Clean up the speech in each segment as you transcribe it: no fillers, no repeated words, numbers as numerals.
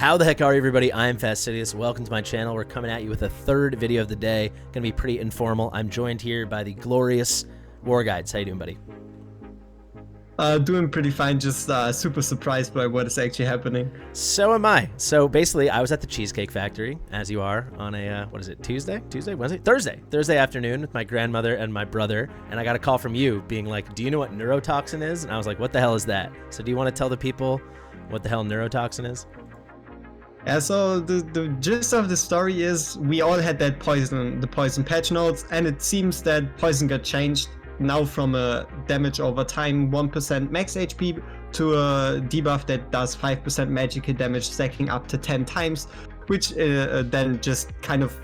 How the heck are you, everybody? I'm Fastidious. Welcome to my channel. We're coming at you with a third video of the day. Gonna be pretty informal. I'm joined here by the glorious War Guides. How you doing, buddy? Doing pretty fine, just super surprised by what is actually happening. So am I. So basically, I was at the Cheesecake Factory, as you are, on a, what is it, Tuesday, Wednesday? Thursday afternoon with my grandmother and my brother, and I got a call from you being like, do you know what neurotoxin is? And I was like, what the hell is that? So do you want to tell the people what the hell neurotoxin is? Yeah, so the gist of the story is we all had that the poison patch notes, and it seems that poison got changed now from a damage over time 1% max HP to a debuff that does 5% magical damage stacking up to 10 times, which then just kind of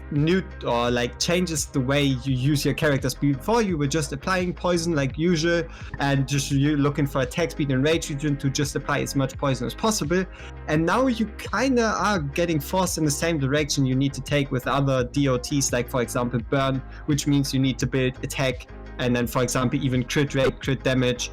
changes the way you use your characters. Before you were just applying poison like usual and just you looking for attack speed and rage regen to just apply as much poison as possible, and now you kind of are getting forced in the same direction you need to take with other DOTs, like for example burn, which means you need to build attack and then for example even crit rate, crit damage,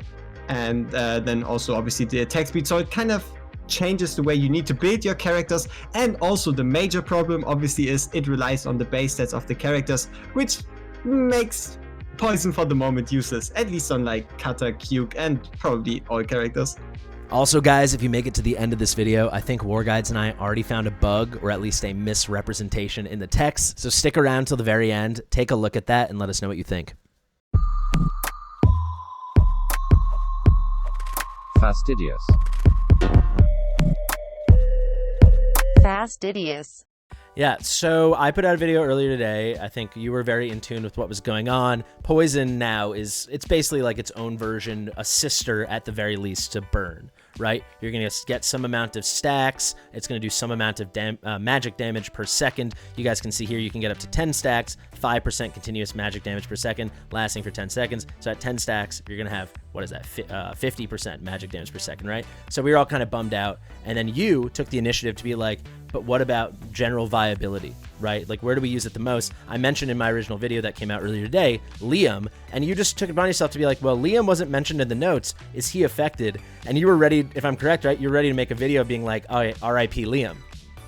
and then also obviously the attack speed. So it kind of changes the way you need to build your characters, and also the major problem obviously is it relies on the base stats of the characters, which makes poison for the moment useless, at least on like Kata, Kyuk, and probably all characters. Also, guys, if you make it to the end of this video, I think War Guides and I already found a bug, or at least a misrepresentation in the text, so stick around till the very end, take a look at that, and let us know what you think. Fastidious. Fastidious. Yeah, so I put out a video earlier today. I think you were very in tune with what was going on. Poison now it's basically like its own version, a sister at the very least to burn, right? You're going to get some amount of stacks. It's going to do some amount of magic damage per second. You guys can see here you can get up to 10 stacks, 5% continuous magic damage per second, lasting for 10 seconds. So at 10 stacks, you're going to have, what is that, 50% magic damage per second, right? So we were all kind of bummed out. And then you took the initiative to be like, but what about general viability, right? Like, where do we use it the most? I mentioned in my original video that came out earlier today, Liam, and you just took it upon yourself to be like, well, Liam wasn't mentioned in the notes. Is he affected? And you were ready, if I'm correct, right? You're ready to make a video being like, oh, RIP Liam,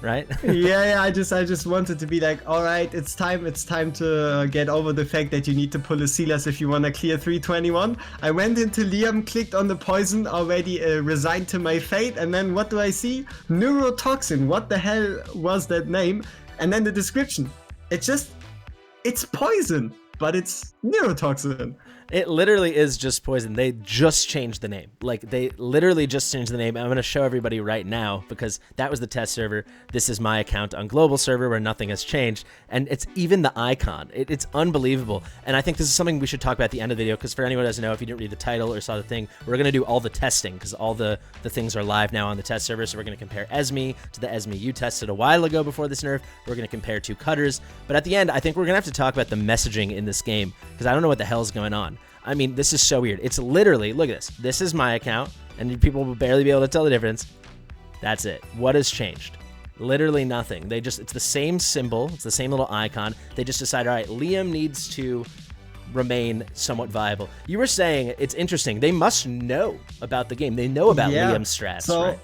right? yeah, I just wanted to be like, all right, it's time to get over the fact that you need to pull a Silas if you want to clear 321. I went into Liam, clicked on the poison, already resigned to my fate, and then what do I see? Neurotoxin. What the hell was that name? And then the description. It's poison, but it's neurotoxin. It literally is just poison. They just changed the name. Like, they literally just changed the name. I'm going to show everybody right now because that was the test server. This is my account on global server where nothing has changed. And it's even the icon. It's unbelievable. And I think this is something we should talk about at the end of the video, because for anyone who doesn't know, if you didn't read the title or saw the thing, we're going to do all the testing because all the things are live now on the test server. So we're going to compare Esme to the Esme you tested a while ago before this nerf. We're going to compare two cutters. But at the end, I think we're going to have to talk about the messaging in this game because I don't know what the hell's going on. I mean, this is so weird. It's literally, look at this. This is my account, and people will barely be able to tell the difference. That's it. What has changed? Literally nothing. It's the same symbol. It's the same little icon. They just decided, all right, Liam needs to remain somewhat viable. You were saying, it's interesting. They must know about the game. They know about Liam's strats, so right?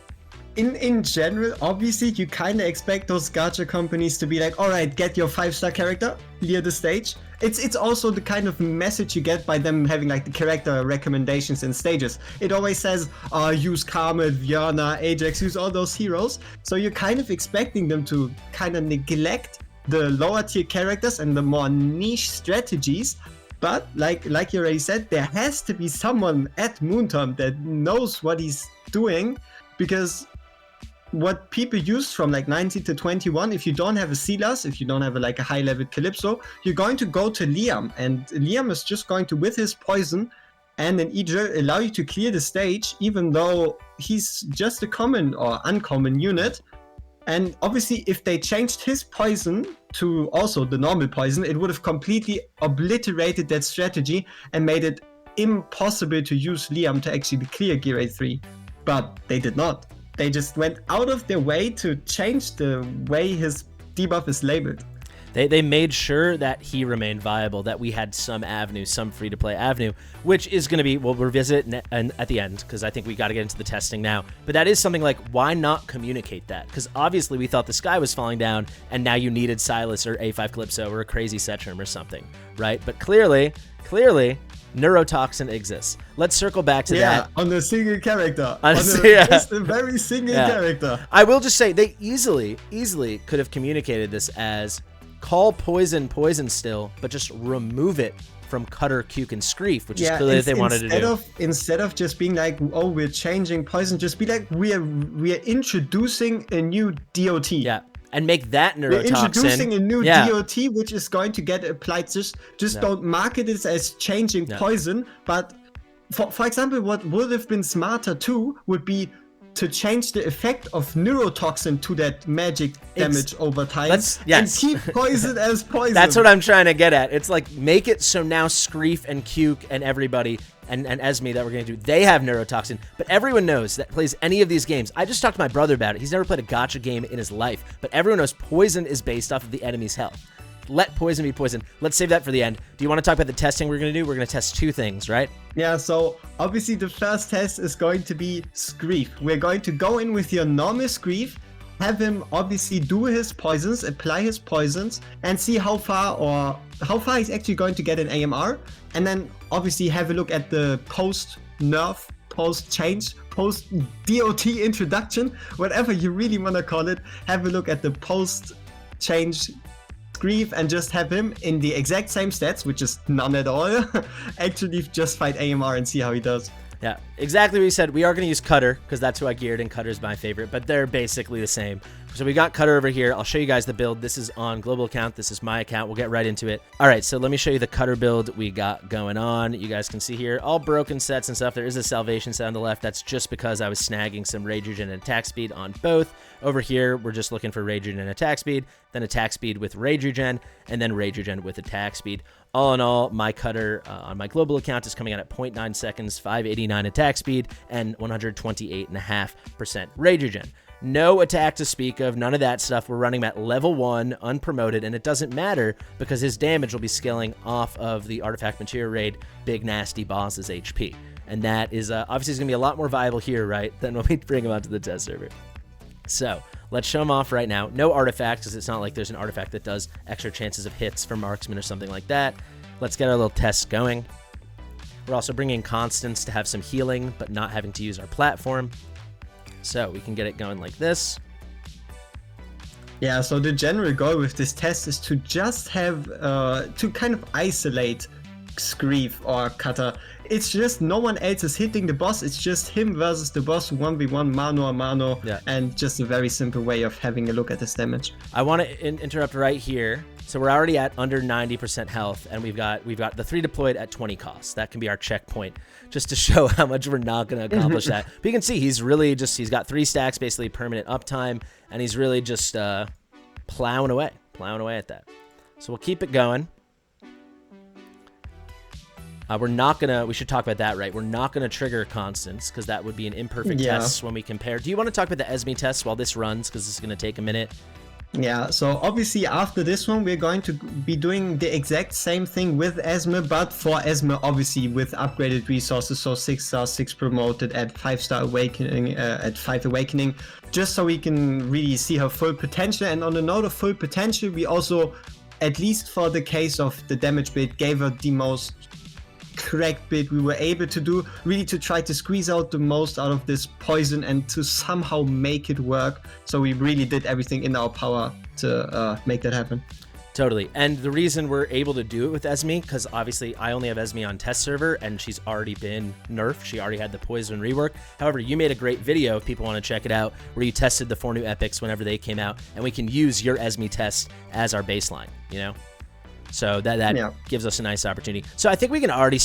In general, obviously, you kind of expect those gacha companies to be like, all right, get your 5-star character, clear the stage. It's also the kind of message you get by them having like the character recommendations in stages. It always says, use Carmel, Viana, Ajax, use all those heroes. So you're kind of expecting them to kind of neglect the lower tier characters and the more niche strategies. But like you already said, there has to be someone at Moontom that knows what he's doing, because what people use from like 19 to 21, if you don't have a Silas, if you don't have a high level Calypso, you're going to go to Liam, and Liam is just going to, with his poison and an Egypt, allow you to clear the stage, even though he's just a common or uncommon unit. And obviously, if they changed his poison to also the normal poison, it would have completely obliterated that strategy and made it impossible to use Liam to actually clear Gear 8-3. But they did not. They just went out of their way to change the way his debuff is labeled. They made sure that he remained viable, that we had some avenue, some free-to-play avenue, which is going to be, we'll revisit at the end, because I think we got to get into the testing now. But that is something like, why not communicate that? Because obviously we thought the sky was falling down, and now you needed Silas or A5 Calypso or a crazy Setrum or something, right? But clearly, Neurotoxin exists. Let's circle back to that. On a single character. Just a very single character. I will just say, they easily could have communicated this as, call poison still, but just remove it from Cutter, Cuke, and Screef, which is clearly what they wanted to do. Instead of just being like, oh, we're changing poison, just be like, we are introducing a new DOT. Yeah, and make that Neurotoxin. We're introducing a new DOT, which is going to get applied. Just don't market it as changing poison. But for example, what would have been smarter too would be to change the effect of Neurotoxin to that magic damage over time, and keep poison as poison. That's what I'm trying to get at. It's like, make it so now Screef and Cuke and everybody and Esme that we're going to do, they have Neurotoxin, but everyone knows that plays any of these games. I just talked to my brother about it. He's never played a gacha game in his life, but everyone knows poison is based off of the enemy's health. Let poison be poison. Let's save that for the end. Do you want to talk about the testing we're going to do? We're going to test two things, right? Yeah, so obviously the first test is going to be Screef. We're going to go in with your normal Screef, have him obviously do his poisons, apply his poisons, and see how far he's actually going to get an AMR. And then obviously have a look at the post-nerf, post-change, post-DOT introduction, whatever you really want to call it. Have a look at the post-change Screef and just have him in the exact same stats, which is none at all, actually just fight AMR and see how he does. Yeah, exactly what you said. We are going to use Cutter because that's who I geared, and Cutter's my favorite, but they're basically the same. So we got Cutter over here. I'll show you guys the build. This is on global account. This is my account. We'll get right into it. All right, so let me show you the Cutter build we got going on. You guys can see here all broken sets and stuff. There is a salvation set on the left. That's just because I was snagging some rage regen and attack speed on both. Over here, we're just looking for rage regen and attack speed, then attack speed with rage regen, and then rage regen with attack speed. All in all, my Cutter on my global account is coming out at 0.9 seconds, 589 attack speed, and 128.5% rage regen. No attack to speak of, none of that stuff. We're running him at level 1, unpromoted, and it doesn't matter because his damage will be scaling off of the Artifact Material Raid Big Nasty Boss's HP. And that is obviously going to be a lot more viable here, right, than when we bring him onto the test server. So let's show him off right now. No artifacts, because it's not like there's an artifact that does extra chances of hits for marksman or something like that. Let's get our little test going. We're also bringing constants to have some healing, but not having to use our platform. So we can get it going like this. Yeah, so the general goal with this test is to just have, to kind of isolate Screef or Cutter. It's just no one else is hitting the boss. It's just him versus the boss, 1v1 mano a mano, and just a very simple way of having a look at his damage. I want to interrupt right here. So we're already at under 90% health, and we've got the 3 deployed at 20 costs. That can be our checkpoint, just to show how much we're not going to accomplish that. But you can see he's he's got 3 stacks, basically permanent uptime, and he's really just plowing away at that. So we'll keep it going. We should talk about that, right? We're not gonna trigger constants because that would be an imperfect test when we compare. Do you want to talk about the Esme test while this runs, because this is gonna take a minute? Yeah, so obviously after this one, we're going to be doing the exact same thing with Esme, but for Esme, obviously with upgraded resources, so 6 stars, 6 promoted at 5-star awakening, at 5 awakening, just so we can really see her full potential. And on the note of full potential, we also, at least for the case of the damage build, gave her the most correct bit we were able to do, really to try to squeeze out the most out of this poison and to somehow make it work. So we really did everything in our power to make that happen. Totally. And the reason we're able to do it with Esme, because obviously I only have Esme on test server and she's already been nerfed. She already had the poison rework. However, you made a great video if people want to check it out, where you tested the 4 new epics whenever they came out, and we can use your Esme test as our baseline, you know? So that gives us a nice opportunity. So I think we can already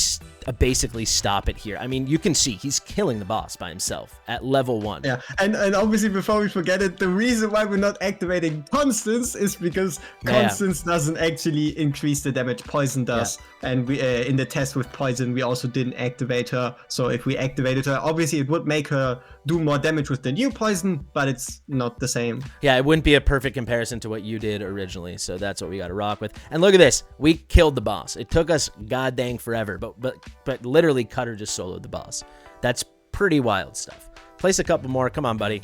basically stop it here. I mean, you can see he's killing the boss by himself at level 1. Yeah, and obviously before we forget it, the reason why we're not activating Constance is because Constance doesn't actually increase the damage. Poison does. Yeah. And we in the test with Poison, we also didn't activate her. So if we activated her, obviously it would make her do more damage with the new Poison, but it's not the same. Yeah, it wouldn't be a perfect comparison to what you did originally. So that's what we got to rock with. And look at this. We killed the boss. It took us god dang forever, but literally Cutter just soloed the boss. That's pretty wild stuff. Place a couple more. Come on, buddy.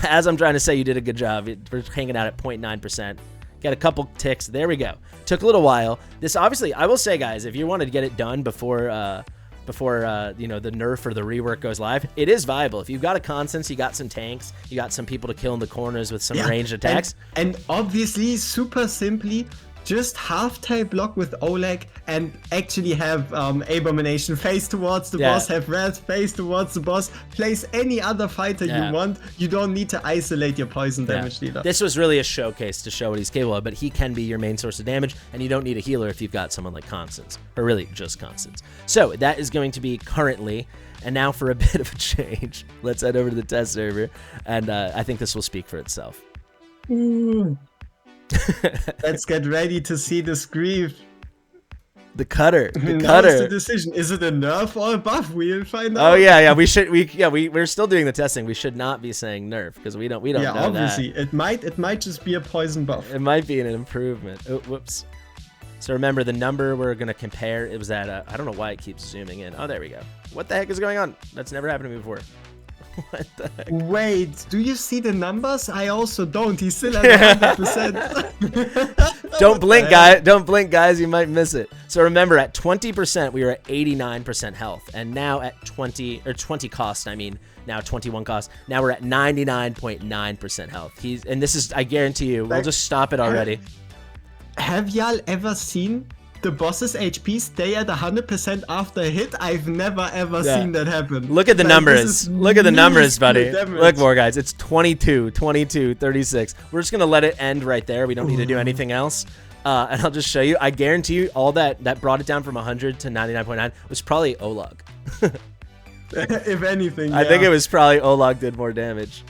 As I'm trying to say, you did a good job. We're hanging out at 0.9%. Got a couple ticks. There we go. Took a little while. This obviously, I will say, guys, if you wanted to get it done before the nerf or the rework goes live, it is viable. If you've got a Constance, you got some tanks, you got some people to kill in the corners with some ranged attacks. And obviously, super simply, just half-type block with Oleg and actually have Abomination face towards the boss, have Wrath face towards the boss, place any other fighter you want. You don't need to isolate your poison damage dealer. This was really a showcase to show what he's capable of, but he can be your main source of damage, and you don't need a healer if you've got someone like Constance, or really just Constance. So that is going to be currently, and now for a bit of a change, let's head over to the test server, and I think this will speak for itself. Let's get ready to see this grief. The Cutter. Now it's the decision. Is it a nerf or a buff? We'll find out. Oh yeah. We're still doing the testing. We should not be saying nerf because we don't know obviously. that. It might just be a poison buff. It might be an improvement. Oh, whoops. So remember the number we're gonna compare. It was at I don't know why it keeps zooming in. Oh, there we go. What the heck is going on? That's never happened to me before. What the heck? Wait, do you see the numbers? I also don't. He's still at 100%. Don't blink, guys. Don't blink, guys. You might miss it. So remember, at 20%, we were at 89% health, and now at 20 cost. I mean, now 21 cost. Now we're at 99.9% health. And this is, I guarantee you, we'll just stop it already. Have y'all ever seen the boss's HP stay at 100% after a hit? I've never ever seen that happen. Look at the numbers. Look at the numbers, buddy. Look more, guys. It's 22, 22, 36. We're just going to let it end right there. We don't need to do anything else. And I'll just show you. I guarantee you all that brought it down from 100 to 99.9 was probably Olog. If anything, I think it was probably Olog did more damage.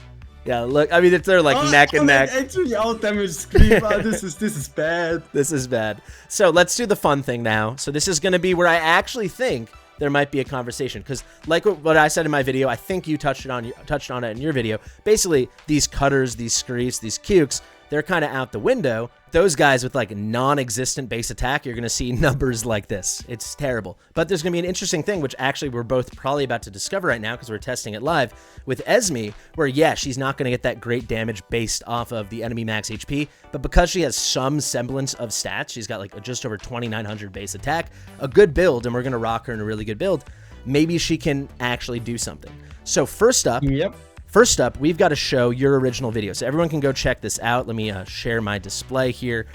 Yeah, look, I mean, if they're like neck and neck. Actually, out damage scream. This is bad. This is bad. So let's do the fun thing now. So this is going to be where I actually think there might be a conversation, because like what I said in my video, I think you touched on it in your video. Basically, these Cutters, these Screefs, these Cukes, they're kind of out the window. Those guys with like non-existent base attack, you're going to see numbers like this. It's terrible. But there's going to be an interesting thing, which actually we're both probably about to discover right now because we're testing it live with Esme, where she's not going to get that great damage based off of the enemy max HP, but because she has some semblance of stats, she's got like just over 2,900 base attack, a good build, and we're going to rock her in a really good build. Maybe she can actually do something. So first up, we've got to show your original video. So everyone can go check this out. Let me share my display here.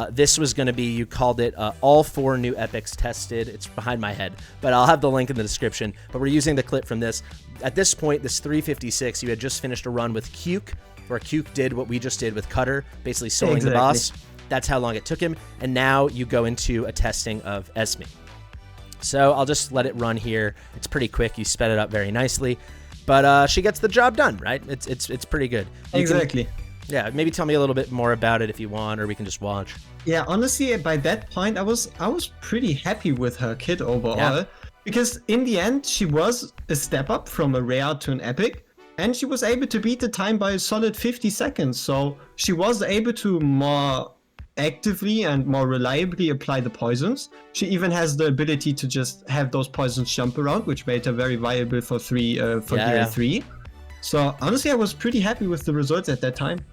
This was going to be, you called it all 4 new epics tested. It's behind my head, but I'll have the link in the description. But we're using the clip from this. At this point, this 356, you had just finished a run with Cuke, where Cuke did what we just did with Cutter, basically soloing the boss. That's how long it took him. And now you go into a testing of Esme. So I'll just let it run here. It's pretty quick. You sped it up very nicely. But she gets the job done, right? It's pretty good. Exactly. Yeah, maybe tell me a little bit more about it if you want, or we can just watch. Yeah, honestly, by that point, I was pretty happy with her kit overall, because in the end, she was a step up from a rare to an epic, and she was able to beat the time by a solid 50 seconds. So she was able to more actively and more reliably apply the poisons. She even has the ability to just have those poisons jump around, which made her very viable for Gear 3. So honestly, I was pretty happy with the results at that time.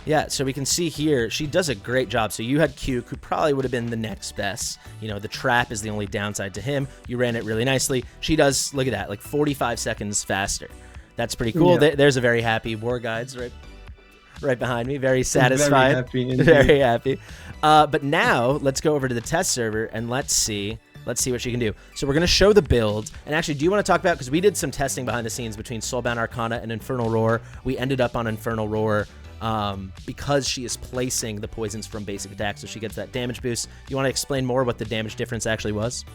Yeah, so we can see here, she does a great job. So you had Cuke, who probably would have been the next best. You know, the trap is the only downside to him. You ran it really nicely. She does, look at that, like 45 seconds faster. That's pretty cool. Yeah. There's a very happy War Guides right behind me. Very satisfied. Very happy. But now let's go over to the test server and let's see what she can do. So we're going to show the build. And actually, do you want to talk about, because we did some testing behind the scenes between Soulbound Arcana and Infernal Roar. We ended up on Infernal Roar. because she is placing the poisons from basic attack, so she gets that damage boost. You want to explain more what the damage difference actually was?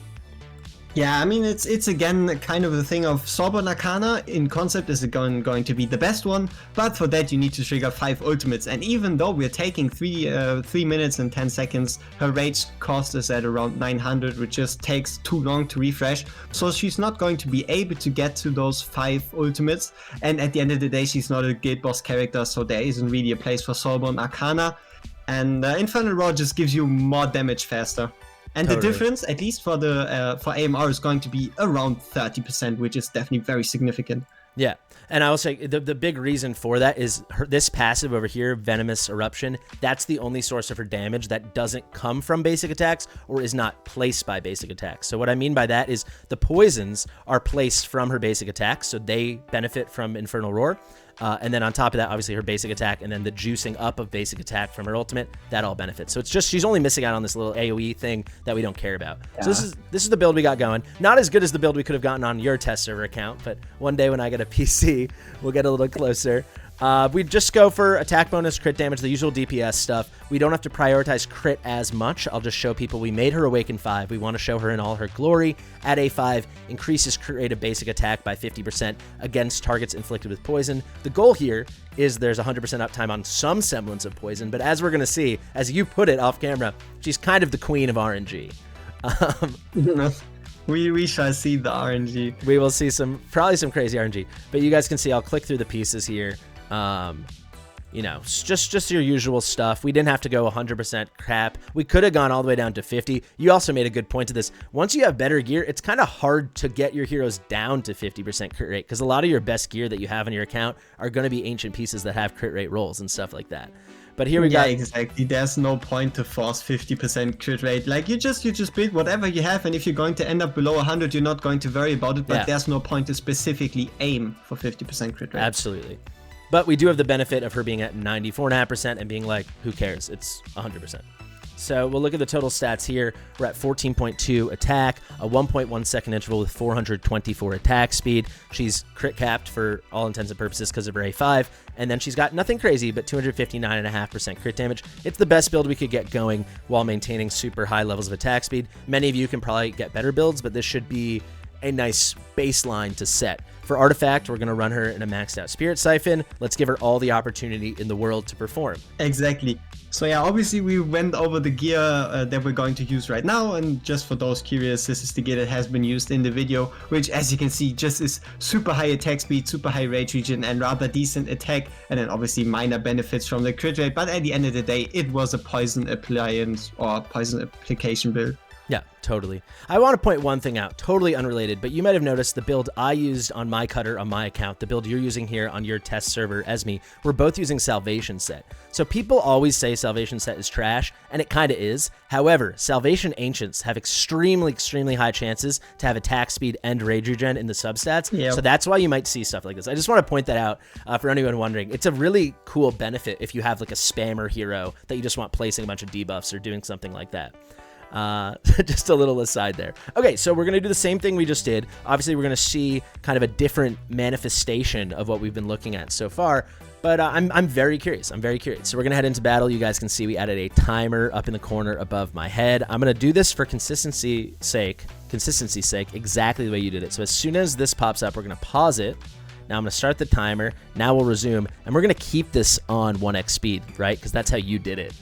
Yeah, I mean, it's again kind of the thing of Sorbonne Arcana in concept is going to be the best one, but for that you need to trigger 5 ultimates. And even though we're taking 3 minutes and 10 seconds, her rage cost is at around 900, which just takes too long to refresh. So she's not going to be able to get to those 5 ultimates. And at the end of the day, she's not a guild boss character, so there isn't really a place for Sorbonne Arcana. And Infernal Roar just gives you more damage faster. And the difference, at least for the for AMR, is going to be around 30%, which is definitely very significant. Yeah, and I will say the big reason for that is this passive over here, Venomous Eruption. That's the only source of her damage that doesn't come from basic attacks or is not placed by basic attacks. So what I mean by that is the poisons are placed from her basic attacks, so they benefit from Infernal Roar. And then on top of that, obviously her basic attack, and then the juicing up of basic attack from her ultimate, that all benefits. So it's just, she's only missing out on this little AoE thing that we don't care about. Yeah. So this is the build we got going. Not as good as the build we could have gotten on your test server account, but one day when I get a PC, we'll get a little closer. We just go for attack bonus, crit damage, the usual DPS stuff. We don't have to prioritize crit as much. I'll just show people we made her Awaken 5. We want to show her in all her glory. At A5, increases crit rate of basic attack by 50% against targets inflicted with poison. The goal here is there's 100% uptime on some semblance of poison, but as we're going to see, as you put it off camera, she's kind of the queen of RNG. We shall see the RNG. We will see probably some crazy RNG, but you guys can see I'll click through the pieces here. You know, just your usual stuff. We didn't have to go 100% crap. We could have gone all the way down to 50. You also made a good point to this. Once you have better gear, it's kind of hard to get your heroes down to 50% crit rate because a lot of your best gear that you have in your account are going to be ancient pieces that have crit rate rolls and stuff like that. But here we got... Yeah, exactly. There's no point to force 50% crit rate. Like, you just build whatever you have, and if you're going to end up below 100, you're not going to worry about it, but there's no point to specifically aim for 50% crit rate. Absolutely. But we do have the benefit of her being at 94.5% and being like, who cares? It's 100%. So we'll look at the total stats here. We're at 14.2 attack, a 1.1 second interval with 424 attack speed. She's crit capped for all intents and purposes because of her A5. And then she's got nothing crazy, but 259.5% crit damage. It's the best build we could get going while maintaining super high levels of attack speed. Many of you can probably get better builds, but this should be a nice baseline to set. For Artifact, we're going to run her in a maxed out Spirit Siphon. Let's give her all the opportunity in the world to perform. Exactly. So yeah, obviously we went over the gear that we're going to use right now, and just for those curious, this is the gear that has been used in the video, which as you can see just is super high attack speed, super high rage regen, and rather decent attack, and then obviously minor benefits from the crit rate, but at the end of the day it was a poison appliance or poison application build. Yeah, totally. I want to point one thing out, totally unrelated, but you might have noticed the build I used on my cutter on my account, the build you're using here on your test server, Esme, we're both using Salvation Set. So people always say Salvation Set is trash, and it kind of is. However, Salvation Ancients have extremely, extremely high chances to have attack speed and rage regen in the substats. Yep. So that's why you might see stuff like this. I just want to point that out for anyone wondering. It's a really cool benefit if you have like a spammer hero that you just want placing a bunch of debuffs or doing something like that. Just a little aside there. Okay, so we're going to do the same thing we just did. Obviously, we're going to see kind of a different manifestation of what we've been looking at so far, but I'm very curious. I'm very curious. So we're going to head into battle. You guys can see we added a timer up in the corner above my head. I'm going to do this for consistency's sake, exactly the way you did it. So as soon as this pops up, we're going to pause it. Now I'm going to start the timer. Now we'll resume, and we're going to keep this on 1x speed, right? Because that's how you did it.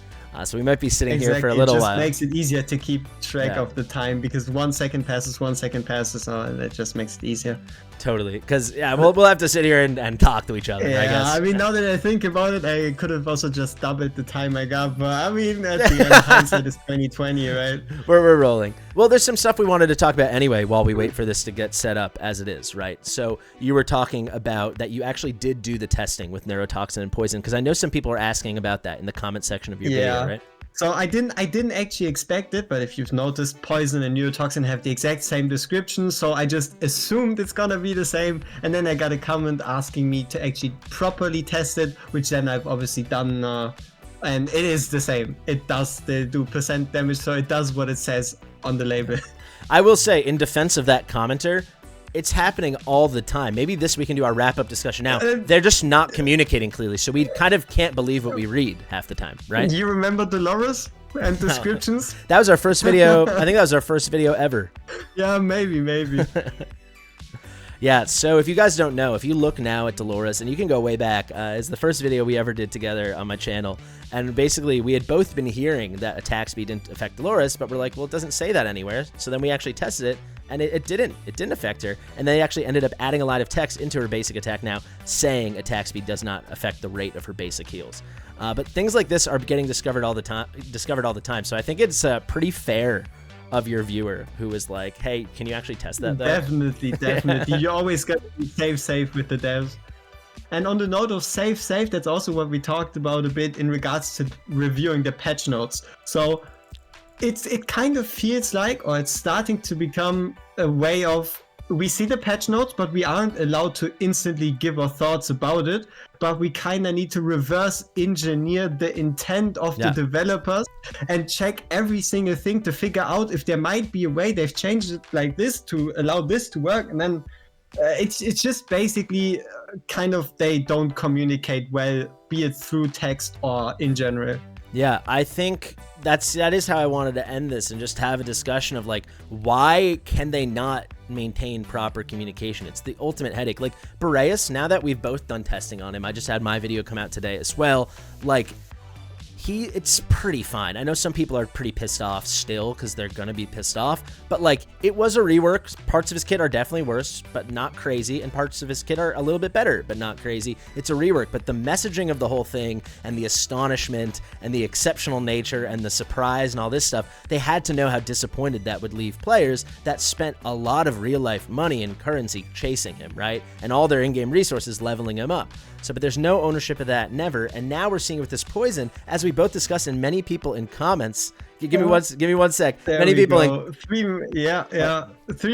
So we might be sitting here for a little while. It just makes it easier to keep track of the time because 1 second passes, and it just makes it easier. Totally, because we'll have to sit here and talk to each other. Yeah, I guess. I mean, now that I think about it, I could have also just doubled the time I got, but I mean, at the end, hindsight is 2020, right? We're rolling. Well, there's some stuff we wanted to talk about anyway while we wait for this to get set up as it is, right? So you were talking about that you actually did do the testing with Neurotoxin and Poison, because I know some people are asking about that in the comment section of your video, right? So I didn't actually expect it, but if you've noticed, Poison and Neurotoxin have the exact same description, so I just assumed it's gonna be the same, and then I got a comment asking me to actually properly test it, which then I've obviously done, and it is the same. They do percent damage, so it does what it says on the label. I will say, in defense of that commenter, It's happening all the time. Maybe this we can do our wrap-up discussion now. They're just not communicating clearly, so we kind of can't believe what we read half the time, right? Do you remember Dolores and descriptions? That was our first video. I think that was our first video ever. Yeah, maybe. Yeah, so if you guys don't know, if you look now at Dolores, and you can go way back, it's the first video we ever did together on my channel, and basically we had both been hearing that attack speed didn't affect Dolores, but we're like, well, it doesn't say that anywhere, so then we actually tested it, and it didn't affect her, and they actually ended up adding a lot of text into her basic attack now, saying attack speed does not affect the rate of her basic heals. But things like this are getting discovered all the time, so I think it's pretty fair of your viewer who is like, hey, can you actually test that though? Definitely. You always got to be safe with the devs. And on the note of safe, that's also what we talked about a bit in regards to reviewing the patch notes. So it kind of feels like, or it's starting to become a way of, we see the patch notes, but we aren't allowed to instantly give our thoughts about it. But we kind of need to reverse engineer the intent of the developers and check every single thing to figure out if there might be a way they've changed it like this to allow this to work. And then it's just basically kind of they don't communicate well, be it through text or in general. Yeah, I think that is how I wanted to end this and just have a discussion of like, why can they not maintain proper communication? It's the ultimate headache. Like Besos, now that we've both done testing on him, I just had my video come out today as well. Like it's pretty fine. I know some people are pretty pissed off still because they're gonna be pissed off, but like it was a rework. Parts of his kit are definitely worse, but not crazy, and parts of his kit are a little bit better, but not crazy. It's a rework, but the messaging of the whole thing and the astonishment and the exceptional nature and the surprise and all this stuff, they had to know how disappointed that would leave players that spent a lot of real life money and currency chasing him, right? And all their in-game resources leveling him up. So, but there's no ownership of that, never. And now we're seeing with this poison, as we both discussed, and many people in comments. Give me one sec. There many people go. 3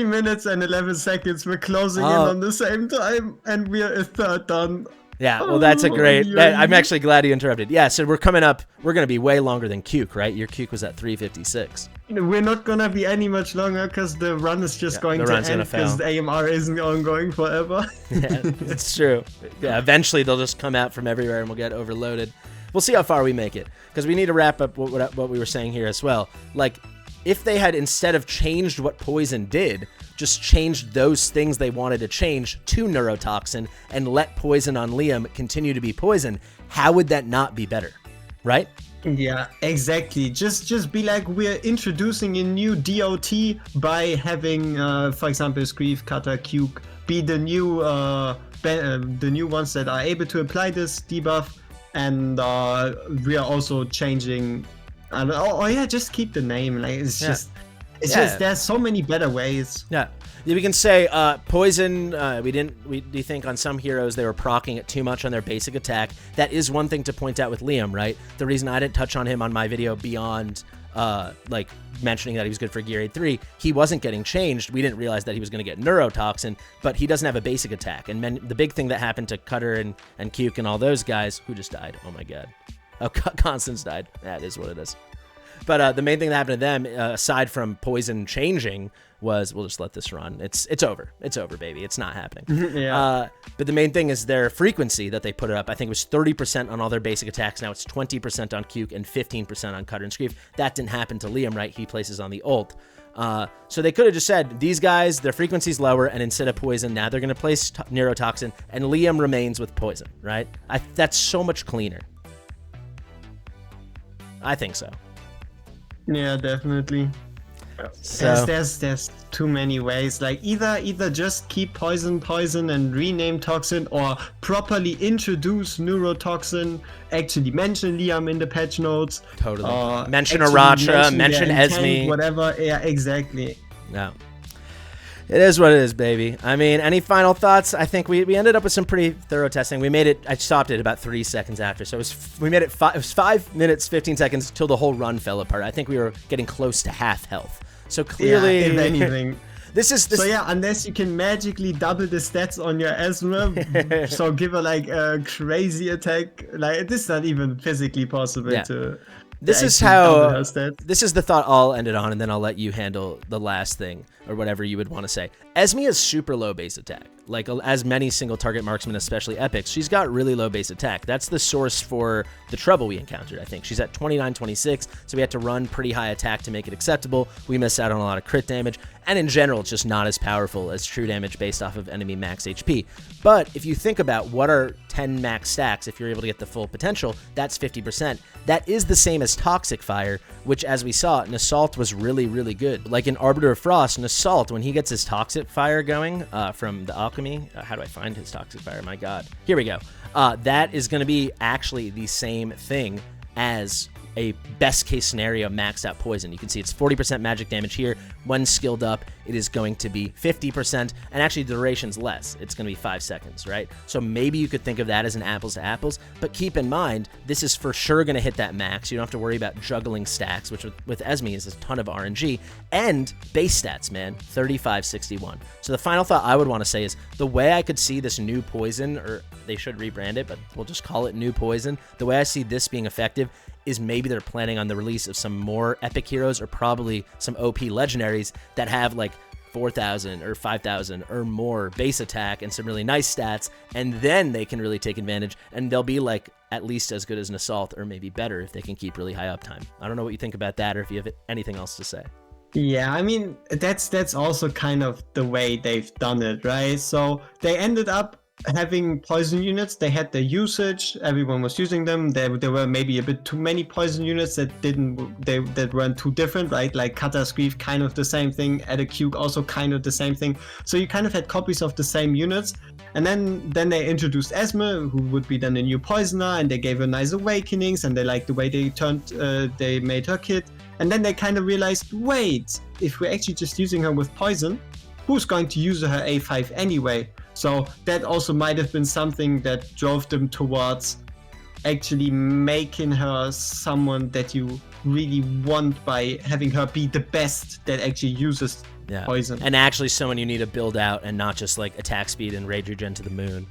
minutes and 11 seconds. We're closing in on the same time, and we're a third done. Yeah, well, that's a great. I'm actually glad you interrupted. Yeah, so we're coming up. We're gonna be way longer than Cuke, right? Your Cuke was at 3:56. We're not gonna be any much longer because the run is just going to end because the AMR isn't ongoing forever. Yeah, it's true. Yeah, eventually they'll just come out from everywhere and we'll get overloaded. We'll see how far we make it because we need to wrap up what we were saying here as well. Like, if they had, instead of changed what poison did, just changed those things they wanted to change to Neurotoxin and let poison on Liam continue to be poison, how would that not be better, right? Yeah, exactly. Just be like, we're introducing a new DOT by having, for example, Screeve, Cutter, Cuke be the new ones that are able to apply this debuff, and we are also changing. Just keep the name. Like it's just there's so many better ways. Yeah. We can say poison. We think on some heroes they were proccing it too much on their basic attack. That is one thing to point out with Liam, right? The reason I didn't touch on him on my video beyond like mentioning that he was good for Gear 3, he wasn't getting changed. We didn't realize that he was going to get Neurotoxin, but he doesn't have a basic attack. And the big thing that happened to Cutter and Cuke and all those guys who just died. Oh my god. Oh, Constance died. That is what it is. But the main thing that happened to them, aside from poison changing, was we'll just let this run. It's over. It's over, baby. It's not happening. Yeah. But the main thing is their frequency that they put it up. I think it was 30% on all their basic attacks. Now it's 20% on Cuke and 15% on Cutter and Screeve. That didn't happen to Liam, right? He places on the ult. So they could have just said, these guys, their frequency's lower, and instead of poison, now they're going to place Neurotoxin, and Liam remains with poison, right? That's so much cleaner. I think so. Yeah, definitely. So There's too many ways. Like either just keep poison and rename toxin, or properly introduce Neurotoxin. Actually mention Liam in the patch notes. Totally. Mention Aracha. Mention Esme. Whatever. Yeah, exactly. No. It is what it is, baby. I mean, any final thoughts? I think we ended up with some pretty thorough testing. We made it. I stopped it about 3 seconds after, so we made it. It was 5 minutes 15 seconds till the whole run fell apart. I think we were getting close to half health. So clearly, if anything. This is so yeah, unless you can magically double the stats on your Esme, so give her like a crazy attack. Like this is not even physically possible to. This is double how her stats. this is the thought I'll end it on, and then I'll let you handle the last thing or whatever you would want to say. Esme has super low base attack. Like, as many single target marksmen, especially epics, she's got really low base attack. That's the source for the trouble we encountered, I think. She's at 29, 26, so we had to run pretty high attack to make it acceptable. We missed out on a lot of crit damage, and in general, it's just not as powerful as true damage based off of enemy max HP. But if you think about what are 10 max stacks, if you're able to get the full potential, that's 50%. That is the same as Toxic Fire, which, as we saw, Nassault was really, really good. Like in Arbiter of Frost, Nassault, when he gets his Toxic Fire going from the Alchemy, how do I find his Toxic Fire? My God. Here we go. That is going to be actually the same thing as a best case scenario maxed out poison. You can see it's 40% magic damage here. When skilled up, it is going to be 50%, and actually the duration's less. It's going to be 5 seconds, right? So maybe you could think of that as an apples to apples, but keep in mind, this is for sure going to hit that max. You don't have to worry about juggling stacks, which with Esme is a ton of RNG, and base stats, man, 35-61. So the final thought I would want to say is the way I could see this new poison, or they should rebrand it, but we'll just call it new poison. The way I see this being effective is maybe they're planning on the release of some more epic heroes, or probably some OP legendaries that have like 4,000 or 5,000 or more base attack and some really nice stats, and then they can really take advantage, and they'll be like at least as good as an Assault, or maybe better if they can keep really high uptime. I don't know what you think about that, or if you have anything else to say. Yeah, I mean, that's also kind of the way they've done it, right? So they ended up having poison units. They had their usage, everyone was using them. There were maybe a bit too many poison units that weren't too different, right? Like Kata's Grief, kind of the same thing. Q also kind of the same thing. So you kind of had copies of the same units. And then they introduced Esme, who would be then a new poisoner, and they gave her nice awakenings, and they liked the way they made her kit. And then they kind of realized, wait, if we're actually just using her with poison, who's going to use her A5 anyway? So that also might have been something that drove them towards actually making her someone that you really want by having her be the best that actually uses poison. And actually someone you need to build out, and not just like attack speed and rage regen to the moon.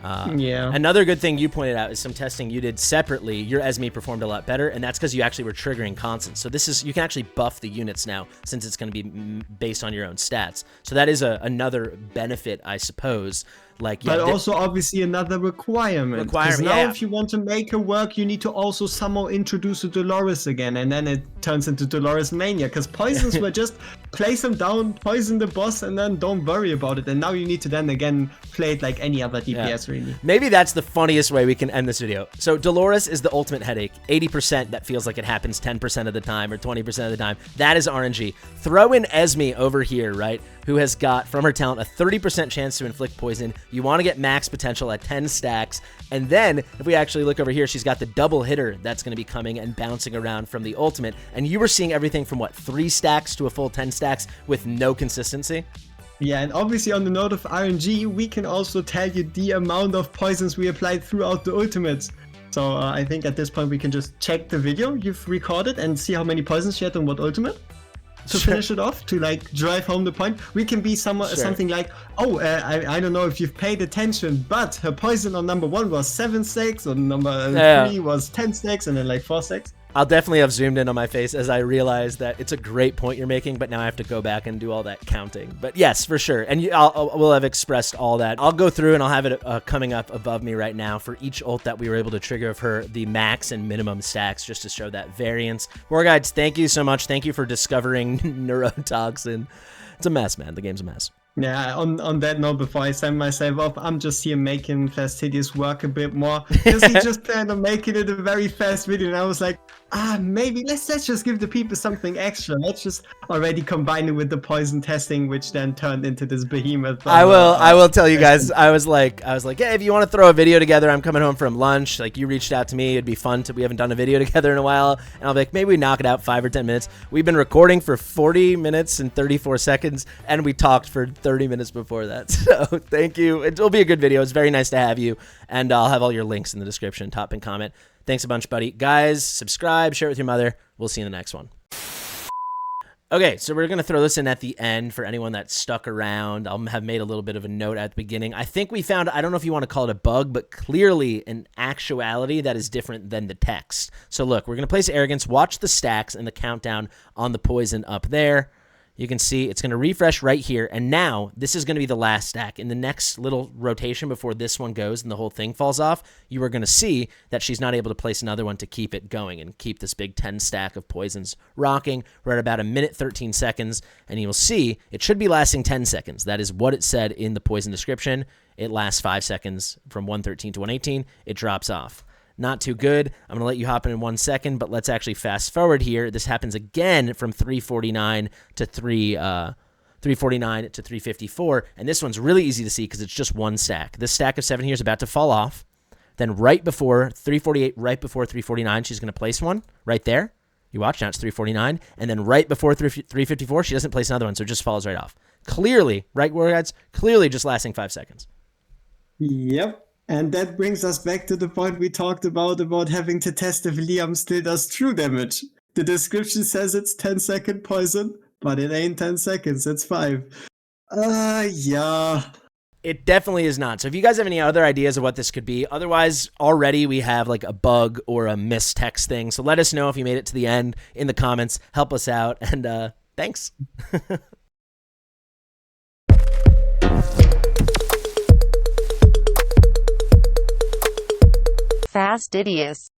Another good thing you pointed out is some testing you did separately. Your Esme performed a lot better, and that's because you actually were triggering constants. So you can actually buff the units now, since it's going to be based on your own stats. So that is another benefit, I suppose. But also obviously another requirement. Because now if you want to make her work, you need to also somehow introduce a Dolores again, and then it turns into Dolores Mania. Because poisons were just place them down, poison the boss, and then don't worry about it. And now you need to then again play it like any other DPS, really. Maybe that's the funniest way we can end this video. So Dolores is the ultimate headache. 80% that feels like it happens 10% of the time or 20% of the time. That is RNG. Throw in Esme over here, right? Who has got, from her talent, a 30% chance to inflict poison. You want to get max potential at 10 stacks. And then, if we actually look over here, she's got the double hitter that's going to be coming and bouncing around from the ultimate. And you were seeing everything from, 3 stacks to a full 10 stacks with no consistency? Yeah, and obviously on the note of RNG, we can also tell you the amount of poisons we applied throughout the ultimates. So I think at this point we can just check the video you've recorded and see how many poisons you had on what ultimate. To finish it off, to drive home the point, we can be something like, I don't know if you've paid attention, but her poison on number 1 was 7 stacks, on number 3 was 10 stacks, and then 4 stacks. I'll definitely have zoomed in on my face as I realize that it's a great point you're making, but now I have to go back and do all that counting. But yes, for sure. And we'll have expressed all that. I'll go through and I'll have it coming up above me right now for each ult that we were able to trigger of her, the max and minimum stacks, just to show that variance. War Guides, thank you so much. Thank you for discovering Neurotoxin. It's a mess, man. The game's a mess. Yeah, on that note, before I send myself off, I'm just here making Fastidious work a bit more, because he just planned on making it a very fast video, and I was like, maybe let's just give the people something extra. Let's just already combine it with the poison testing, which then turned into this behemoth. I will tell you guys, I was like, hey, if you want to throw a video together, I'm coming home from lunch. You reached out to me, it'd be fun we haven't done a video together in a while, and I'll be like, maybe we knock it out 5 or 10 minutes. We've been recording for 40 minutes and 34 seconds, and we talked for 30 minutes before that. So thank you. It'll be a good video. It's very nice to have you, and I'll have all your links in the description, top and comment. Thanks a bunch, buddy. Guys, subscribe, share it with your mother. We'll see you in the next one. Okay, so we're going to throw this in at the end for anyone that stuck around. I'll have made a little bit of a note at the beginning. I think we found, I don't know if you want to call it a bug, but clearly an actuality that is different than the text. So look, we're going to place Arrogance, watch the stacks and the countdown on the poison up there. You can see it's going to refresh right here. And now this is going to be the last stack. In the next little rotation before this one goes and the whole thing falls off, you are going to see that she's not able to place another one to keep it going and keep this big 10 stack of poisons rocking. We're at about 1:13 seconds, and you will see it should be lasting 10 seconds. That is what it said in the poison description. It lasts 5 seconds from 1:13 to 1:18. It drops off. Not too good. I'm going to let you hop in 1 second, but let's actually fast forward here. This happens again from 349 to 349 to 354, and this one's really easy to see because it's just one stack. This stack of 7 here is about to fall off. Then right before 348, right before 349, she's going to place one right there. You watch, now it's 349, and then right before 354, she doesn't place another one, so it just falls right off. Clearly, right, Warguides? Clearly just lasting 5 seconds. Yep. And that brings us back to the point we talked about having to test if Liam still does true damage. The description says it's 10-second poison, but it ain't 10 seconds, it's 5. Yeah. It definitely is not. So if you guys have any other ideas of what this could be, otherwise already we have like a bug or a mistext thing. So let us know if you made it to the end in the comments. Help us out, and thanks. Fastidious.